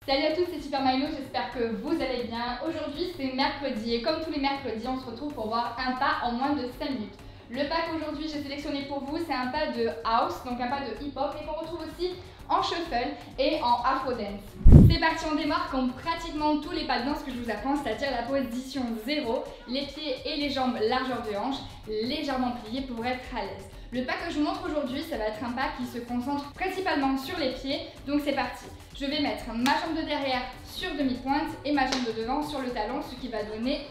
Salut à tous, c'est Super Milo, j'espère que vous allez bien. Aujourd'hui c'est mercredi et comme tous les mercredis, on se retrouve pour voir un pas en moins de 5 minutes. Le pas qu'aujourd'hui j'ai sélectionné pour vous, c'est un pas de house, donc un pas de hip-hop, et qu'on retrouve aussi en shuffle et en afro-dance. C'est parti, on démarre comme pratiquement tous les pas de danse que je vous apprends, c'est-à-dire la position 0, les pieds et les jambes largeur de hanche, légèrement pliés pour être à l'aise. Le pas que je vous montre aujourd'hui, ça va être un pas qui se concentre principalement sur les pieds, donc c'est parti. Je vais mettre ma jambe de derrière sur demi-pointe et ma jambe de devant sur le talon, ce qui va donner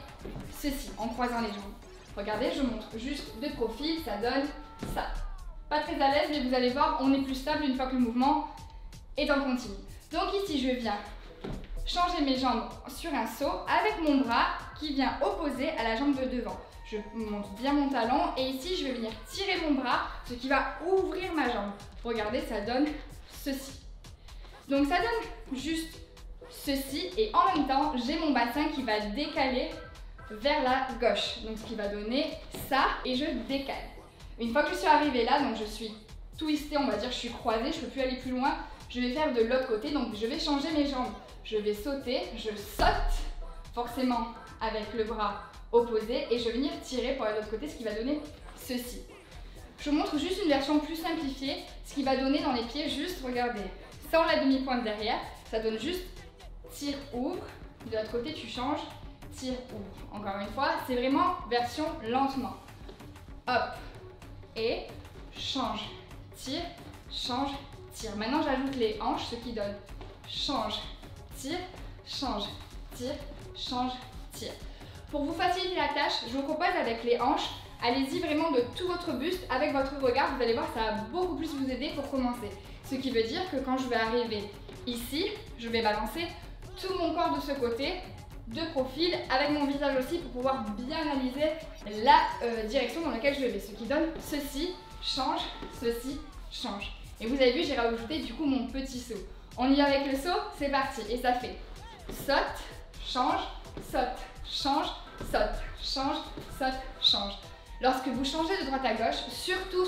ceci en croisant les jambes. Regardez, je montre juste de profil, ça donne ça. Pas très à l'aise, mais vous allez voir, on est plus stable une fois que le mouvement est en continu. Donc ici, je viens changer mes jambes sur un saut avec mon bras qui vient opposé à la jambe de devant. Je monte bien mon talon et ici, je vais venir tirer mon bras, ce qui va ouvrir ma jambe. Regardez, ça donne ceci. Donc ça donne juste ceci et en même temps, j'ai mon bassin qui va décaler vers la gauche. Donc ce qui va donner ça et je décale. Une fois que je suis arrivée là, donc je suis twistée, on va dire, je suis croisée, je ne peux plus aller plus loin. Je vais faire de l'autre côté, donc je vais changer mes jambes. Je vais sauter, je saute forcément avec le bras opposé et je vais venir tirer pour aller de l'autre côté, ce qui va donner ceci. Je vous montre juste une version plus simplifiée, ce qui va donner dans les pieds, juste regardez, sans la demi-pointe derrière, ça donne juste tire, ouvre, de l'autre côté tu changes, tire, ouvre. Encore une fois, c'est vraiment version lentement. Hop, et change, tire, change, tire. Maintenant j'ajoute les hanches, ce qui donne change, tire, change, tire, change, tire. Pour vous faciliter la tâche, je vous propose avec les hanches, allez-y vraiment de tout votre buste avec votre regard, vous allez voir, ça va beaucoup plus vous aider pour commencer. Ce qui veut dire que quand je vais arriver ici, je vais balancer tout mon corps de ce côté, de profil, avec mon visage aussi pour pouvoir bien analyser la direction dans laquelle je vais. Ce qui donne ceci, change, ceci, change. Et vous avez vu, j'ai rajouté du coup mon petit saut. On y va avec le saut, c'est parti. Et ça fait saute, change, saute, change, saute, change, saute, change. Lorsque vous changez de droite à gauche, surtout,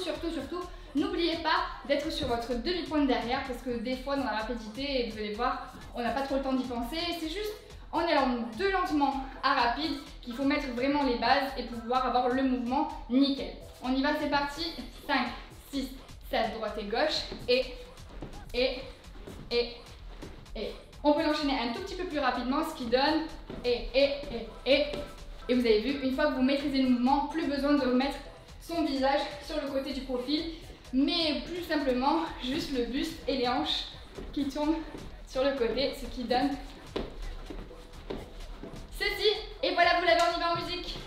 n'oubliez pas d'être sur votre demi-pointe derrière parce que des fois dans la rapidité, vous allez voir, on n'a pas trop le temps d'y penser. C'est juste en allant de lentement à rapide qu'il faut mettre vraiment les bases et pouvoir avoir le mouvement nickel. On y va, c'est parti. 5, 6, 7, droite et gauche. Et. On peut l'enchaîner un tout petit peu plus rapidement, ce qui donne Et vous avez vu, une fois que vous maîtrisez le mouvement, plus besoin de remettre son visage sur le côté du profil, mais plus simplement, juste le buste et les hanches qui tournent sur le côté, ce qui donne ceci. Et voilà, vous l'avez, on y va en musique.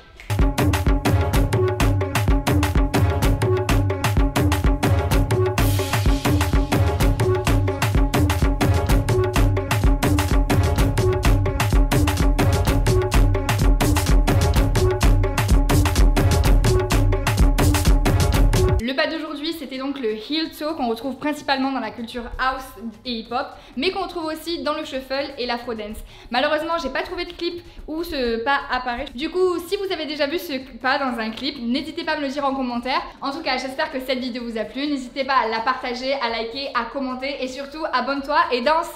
Le pas d'aujourd'hui, c'était donc le heel toe qu'on retrouve principalement dans la culture house et hip-hop, mais qu'on retrouve aussi dans le shuffle et l'afro-dance. Malheureusement, j'ai pas trouvé de clip où ce pas apparaît. Du coup, si vous avez déjà vu ce pas dans un clip, n'hésitez pas à me le dire en commentaire. En tout cas, j'espère que cette vidéo vous a plu. N'hésitez pas à la partager, à liker, à commenter et surtout, abonne-toi et danse!